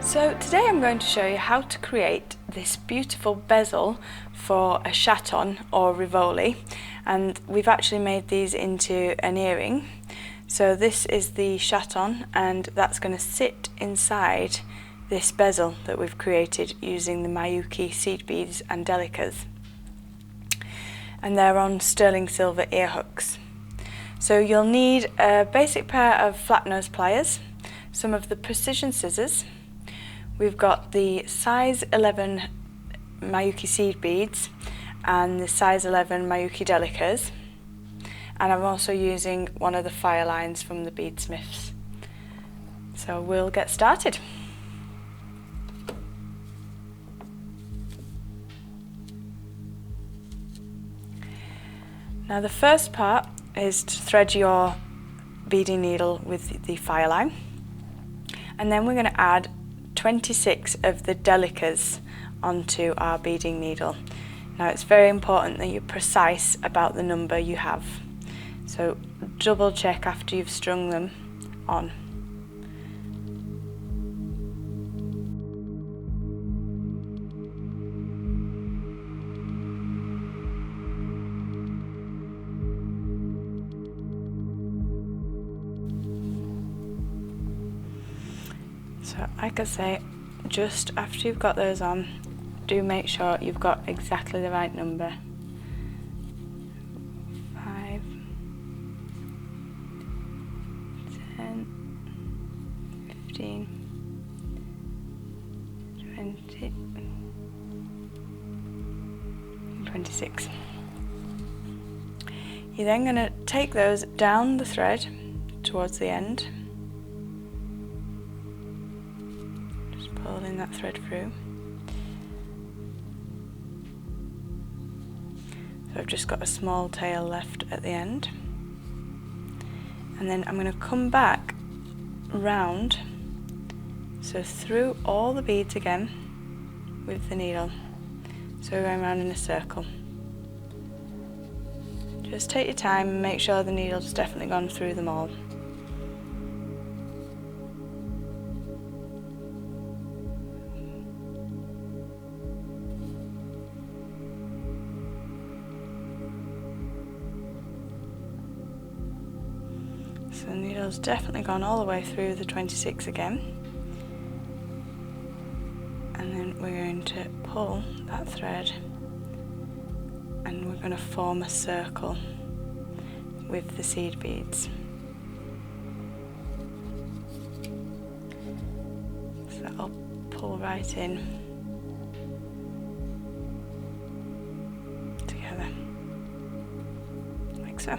So today I'm going to show you how to create this beautiful bezel for a shuttle or Rivoli, and we've actually made these into an earring. So this is the shuttle and that's going to sit inside this bezel that we've created using the Miyuki seed beads and delicas, and they're on sterling silver ear hooks. So you'll need a basic pair of flat nose pliers, some of the precision scissors. We've got the size 11 Miyuki seed beads and the size 11 Miyuki delicas, and I'm also using one of the fire lines from the beadsmiths. So we'll get started. Now the first part is to thread your beading needle with the fire line, and then we're going to add 26 of the delicas onto our beading needle. Now it's very important that you're precise about the number you have, so double check after you've strung them on. So like I say, just after you've got those on, do make sure you've got exactly the right number. 5, 10, 15, 20, 26. You're then going to take those down the thread towards the end. Pulling that thread through. So I've just got a small tail left at the end, and then I'm going to come back round, so through all the beads again with the needle, so we're going around in a circle. Just take your time and make sure the needle's definitely gone through them all. So the needle's definitely gone all the way through the 26 again, and then we're going to pull that thread and we're going to form a circle with the seed beads. So I'll pull right in together, like so.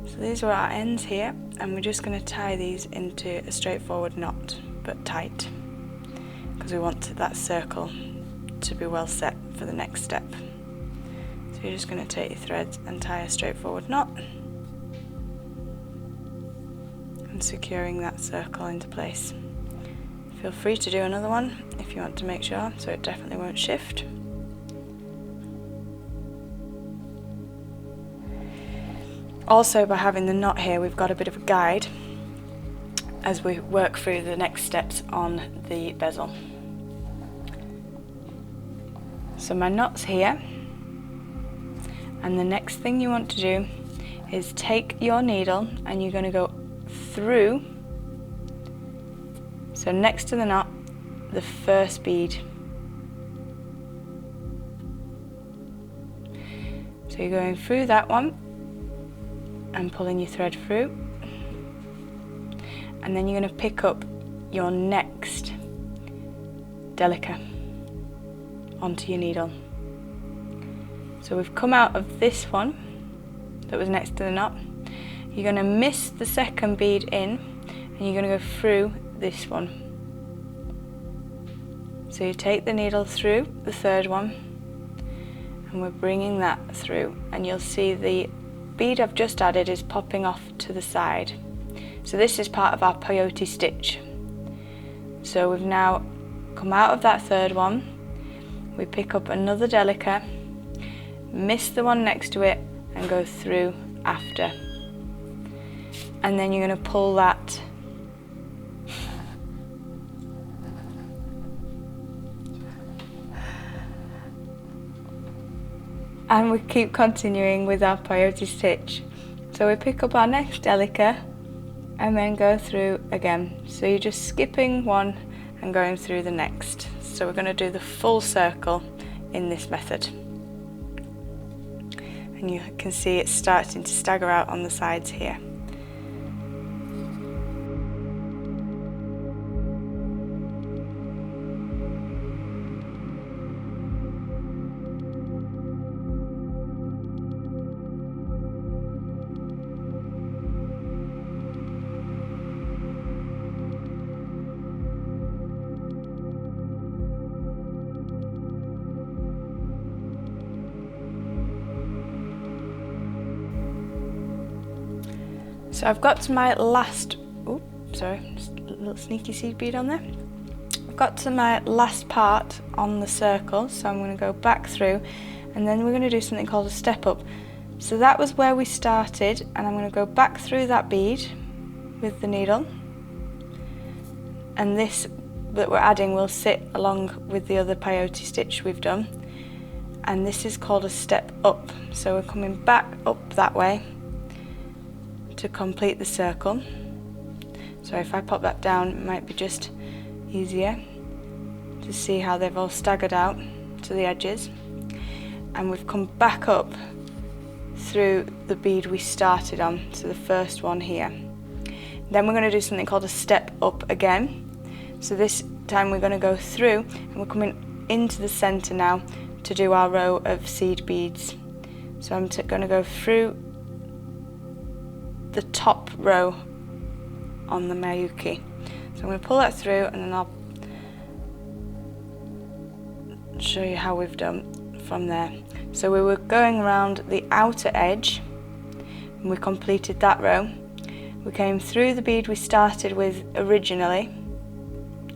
So these are our ends here, and we're just going to tie these into a straightforward knot, but tight, because we want that circle to be well set for the next step. So you're just going to take your threads and tie a straightforward knot, and securing that circle into place. Feel free to do another one if you want to make sure, so it definitely won't shift. Also, by having the knot here, we've got a bit of a guide as we work through the next steps on the bezel. So my knot's here, and the next thing you want to do is take your needle and you're going to go through, so next to the knot, the first bead. So you're going through that one and pulling your thread through, and then you're going to pick up your next delica onto your needle. So we've come out of this one that was next to the knot. You're going to miss the second bead in, and you're going to go through this one. So you take the needle through the third one, and we're bringing that through, and you'll see the bead I've just added is popping off to the side. So this is part of our peyote stitch. So we've now come out of that third one, we pick up another delica, miss the one next to it and go through after. And then you're going to pull that and we keep continuing with our peyote stitch. So we pick up our next delica and then go through again. So you're just skipping one and going through the next. So we're going to do the full circle in this method. And you can see it's starting to stagger out on the sides here. So I've got to my last, just a little sneaky seed bead on there. I've got to my last part on the circle, so I'm going to go back through and then we're going to do something called a step up. So that was where we started, and I'm going to go back through that bead with the needle, and this that we're adding will sit along with the other peyote stitch we've done, and this is called a step up. So we're coming back up that way to complete the circle. So if I pop that down, it might be just easier to see how they've all staggered out to the edges. And we've come back up through the bead we started on, so the first one here. Then we're going to do something called a step up again. So this time we're going to go through and we're coming into the center now to do our row of seed beads. So I'm going to go through the top row on the Miyuki. So I'm going to pull that through and then I'll show you how we've done from there. So we were going around the outer edge and we completed that row. We came through the bead we started with originally,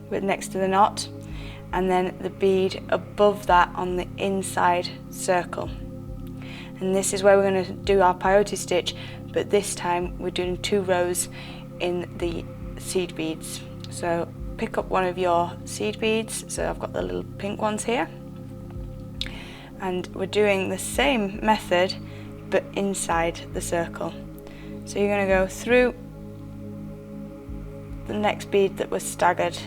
with next to the knot, and then the bead above that on the inside circle. And this is where we're going to do our peyote stitch, but this time we're doing 2 rows in the seed beads. So pick up one of your seed beads, so I've got the little pink ones here, and we're doing the same method but inside the circle. So you're going to go through the next bead that was staggered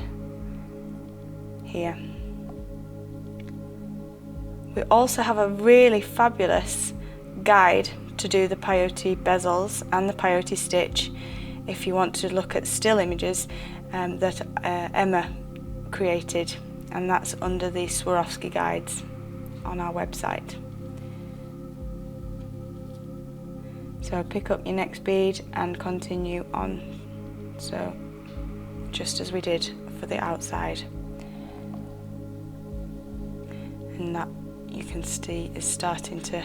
here. We also have a really fabulous guide to do the peyote bezels and the peyote stitch if you want to look at still images that Emma created, and that's under the Swarovski guides on our website. So pick up your next bead and continue on, so just as we did for the outside, and that you can see is starting to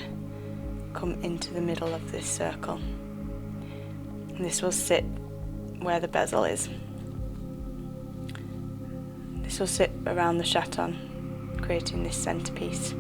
come into the middle of this circle, and this will sit where the bezel is. This will sit around the shuttle, creating this centerpiece.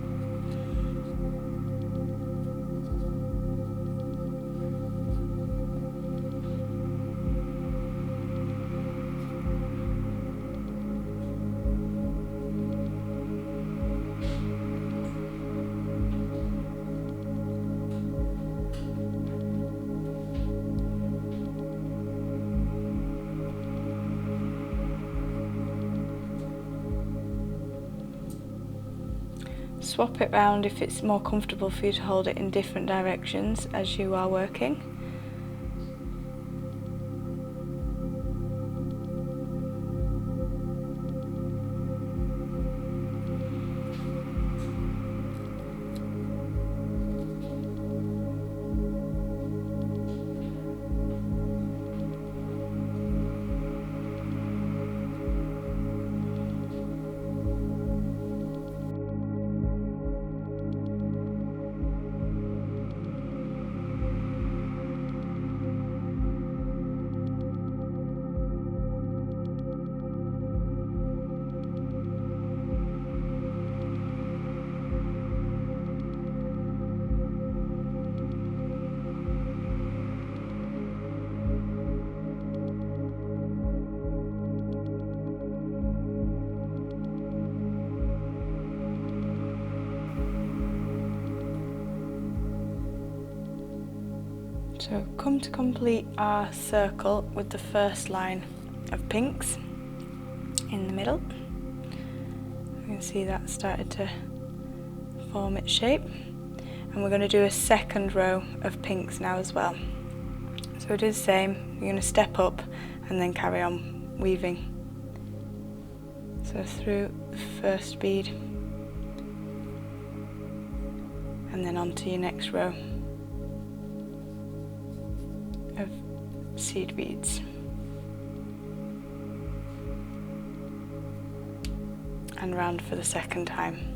Swap it round if it's more comfortable for you to hold it in different directions as you are working. So come to complete our circle with the first line of pinks in the middle. You can see that started to form its shape, and we're going to do a second row of pinks now as well. So we do the same, you're going to step up and then carry on weaving. So through the first bead and then onto your next row of seed beads. And round for the second time.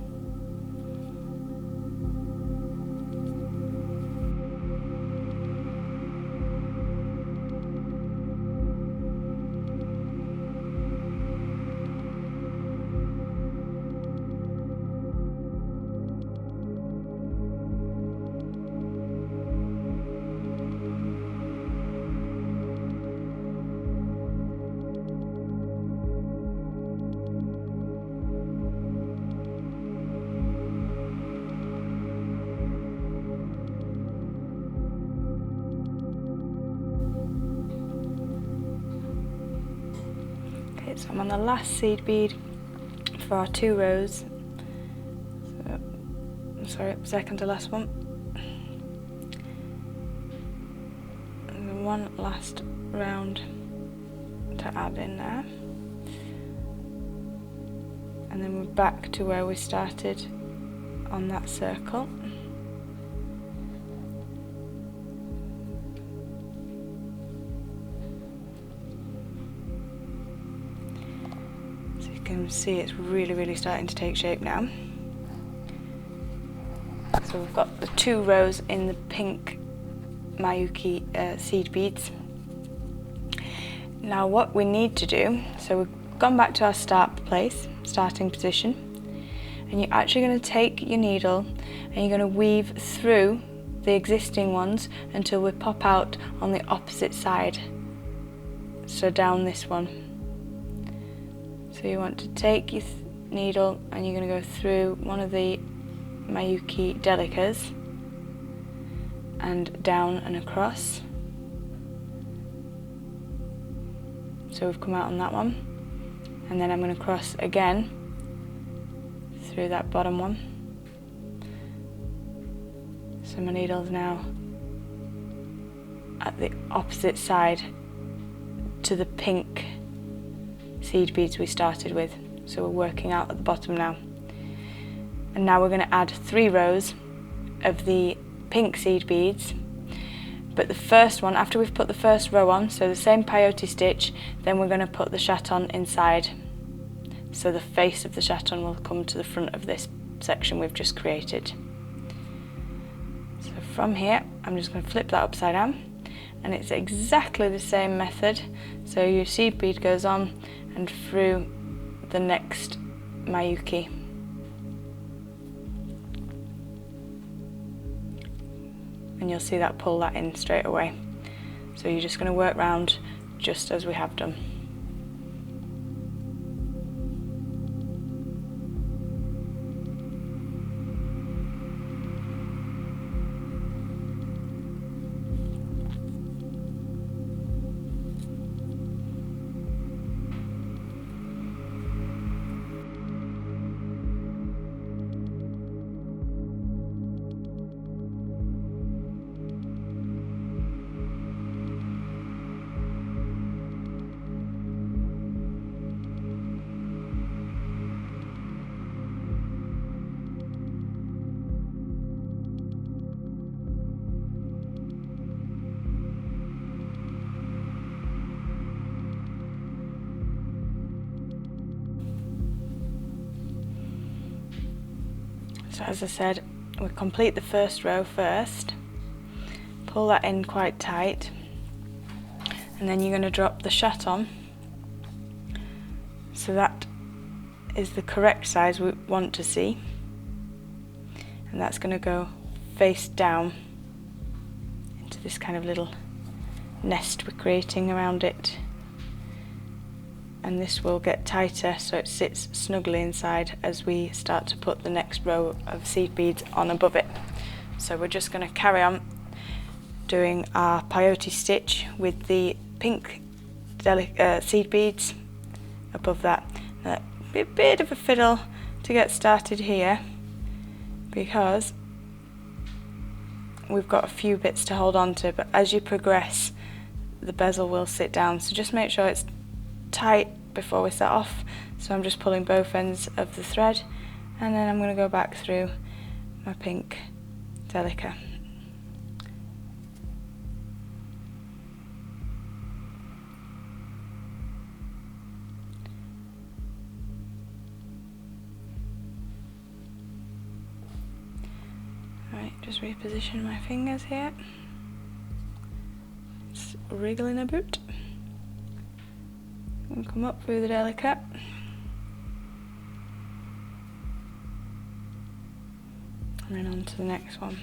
So I'm on the last seed bead for our 2 rows. So, second to last one. And then one last round to add in there. And then we're back to where we started on that circle. You can see it's really starting to take shape now. So we've got the 2 rows in the pink Miyuki seed beads. Now what we need to do, so we've gone back to our starting position, and you're actually going to take your needle and you're going to weave through the existing ones until we pop out on the opposite side, so down this one. So you want to take your needle and you're going to go through one of the Miyuki delicas and down and across. So we've come out on that one, and then I'm going to cross again through that bottom one. So my needle's now at the opposite side to the pink seed beads we started with. So we're working out at the bottom now. And now we're going to add 3 rows of the pink seed beads. But the first one, after we've put the first row on, so the same peyote stitch, then we're going to put the shuttle inside. So the face of the shuttle will come to the front of this section we've just created. So from here, I'm just going to flip that upside down. And it's exactly the same method. So your seed bead goes on and through the next Miyuki. And you'll see that pull that in straight away. So you're just going to work round just as we have done. So as I said, we complete the first row first, pull that in quite tight, and then you're going to drop the shuttle so that is the correct size we want to see, and that's going to go face down into this kind of little nest we're creating around it. And this will get tighter so it sits snugly inside as we start to put the next row of seed beads on above it. So we're just going to carry on doing our peyote stitch with the pink seed beads above that. Now, a bit of a fiddle to get started here because we've got a few bits to hold on to, but as you progress the bezel will sit down, so just make sure it's tight before we set off. So I'm just pulling both ends of the thread, and then I'm going to go back through my pink delica. Right, just reposition my fingers here. It's wriggling a bit. And come up through the delica. And then on to the next one.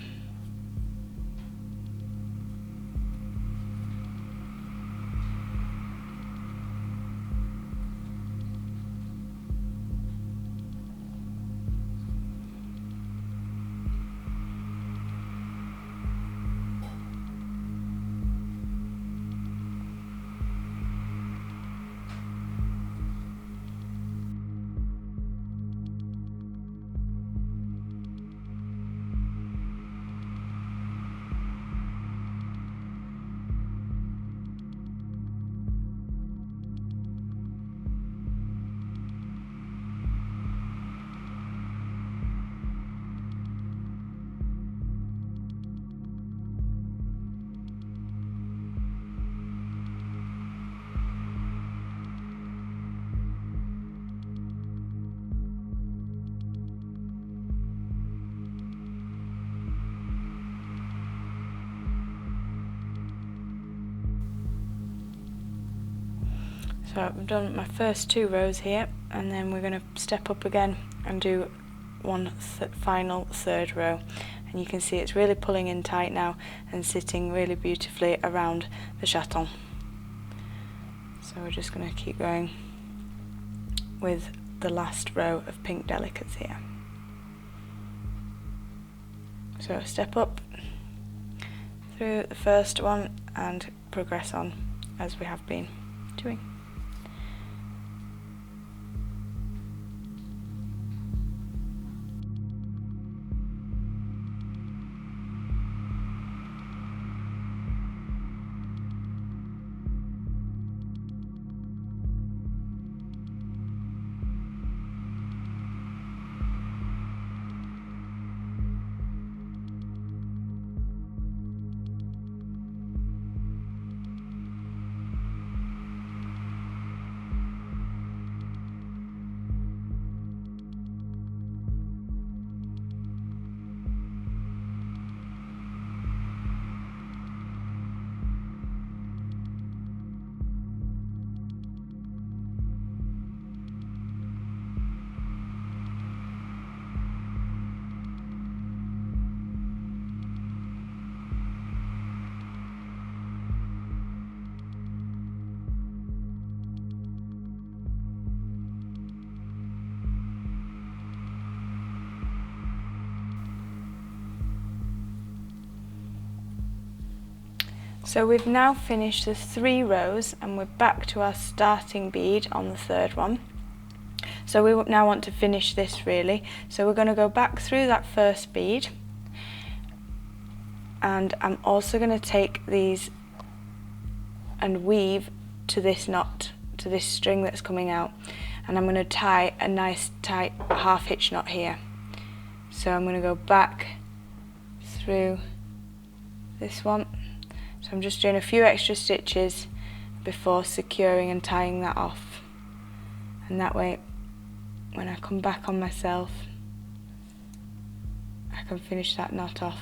So I've done my first 2 rows here, and then we're going to step up again and do one final third row, and you can see it's really pulling in tight now and sitting really beautifully around the shuttle. So we're just going to keep going with the last row of pink delicas here. So step up through the first one and progress on as we have been doing. So we've now finished the 3 rows and we're back to our starting bead on the 3rd one. So we now want to finish this really. So we're going to go back through that first bead, and I'm also going to take these and weave to this knot, to this string that's coming out, and I'm going to tie a nice tight half hitch knot here. So I'm going to go back through this one. So I'm just doing a few extra stitches before securing and tying that off, and that way when I come back on myself I can finish that knot off.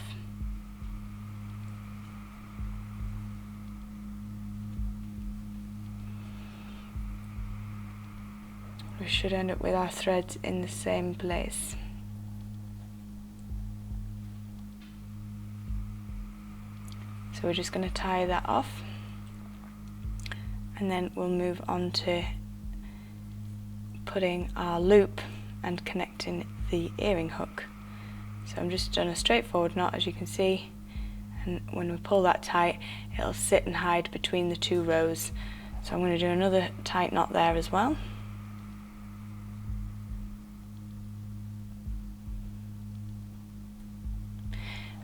We should end up with our threads in the same place. So we're just going to tie that off, and then we'll move on to putting our loop and connecting the earring hook. So I'm just done a straightforward knot, as you can see, and when we pull that tight it'll sit and hide between the two rows. So I'm going to do another tight knot there as well.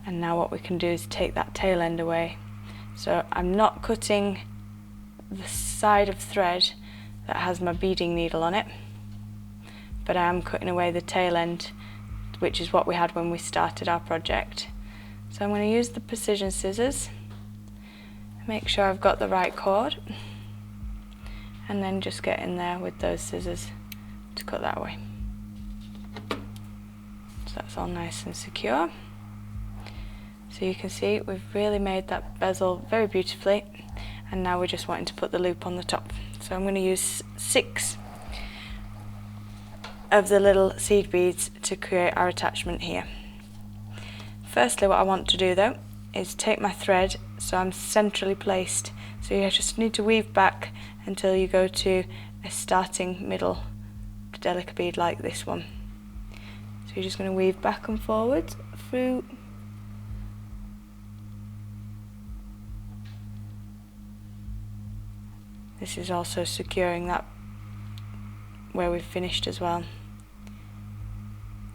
And now what we can do is take that tail end away. So I'm not cutting the side of thread that has my beading needle on it, but I am cutting away the tail end, which is what we had when we started our project. So I'm going to use the precision scissors, make sure I've got the right cord, and then just get in there with those scissors to cut that away. So that's all nice and secure. So you can see we've really made that bezel very beautifully, and now we're just wanting to put the loop on the top. So I'm going to use 6 of the little seed beads to create our attachment here. Firstly, what I want to do though is take my thread so I'm centrally placed. So you just need to weave back until you go to a starting middle delicate bead like this one. So you're just going to weave back and forward through. This is also securing that where we've finished as well.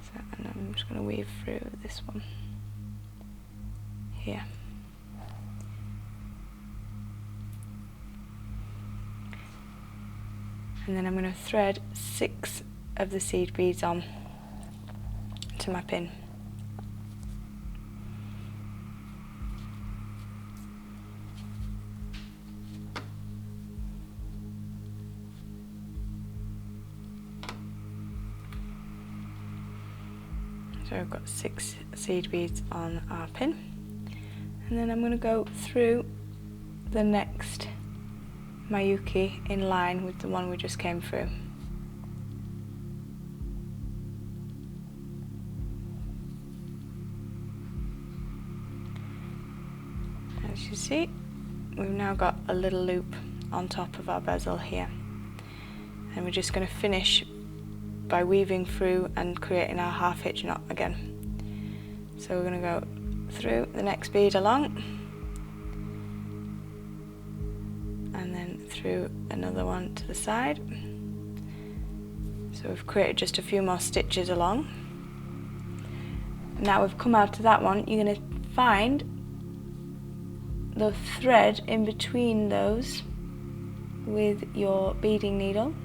So, and I'm just going to weave through this one here. And then I'm going to thread 6 of the seed beads on to my pin. So I've got 6 seed beads on our pin, and then I'm going to go through the next Miyuki in line with the one we just came through. As you see, we've now got a little loop on top of our bezel here, and we're just going to finish by weaving through and creating our half hitch knot again. So we're going to go through the next bead along, and then through another one to the side. So we've created just a few more stitches along. Now we've come out to that one, you're going to find the thread in between those with your beading needle.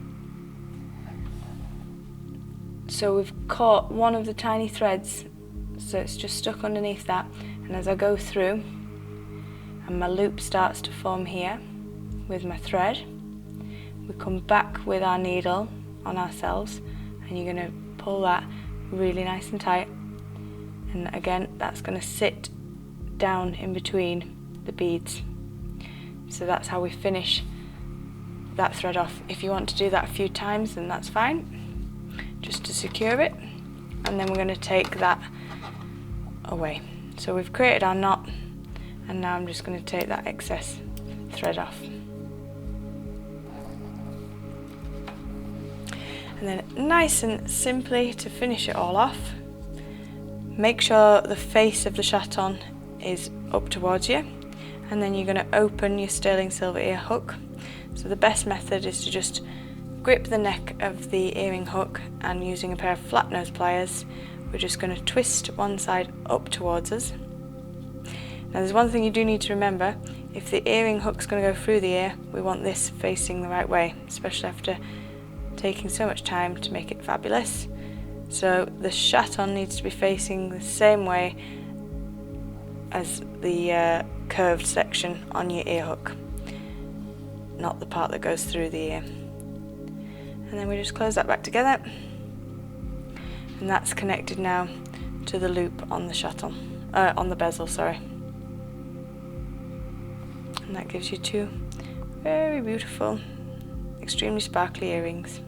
So we've caught one of the tiny threads, so it's just stuck underneath that, and as I go through and my loop starts to form here with my thread, we come back with our needle on ourselves, and you're going to pull that really nice and tight, and again that's going to sit down in between the beads. So that's how we finish that thread off. If you want to do that a few times, then that's fine, just to secure it, and then we're going to take that away. So we've created our knot, and now I'm just going to take that excess thread off. And then nice and simply to finish it all off, make sure the face of the chaton is up towards you, and then you're going to open your sterling silver ear hook. So the best method is to just grip the neck of the earring hook, and using a pair of flat nose pliers we're just going to twist one side up towards us. Now there's one thing you do need to remember: if the earring hook's going to go through the ear, we want this facing the right way, especially after taking so much time to make it fabulous. So the chaton needs to be facing the same way as the curved section on your ear hook, not the part that goes through the ear. And then we just close that back together, and that's connected now to the loop on the chaton, on the bezel, sorry. And that gives you 2 very beautiful, extremely sparkly earrings.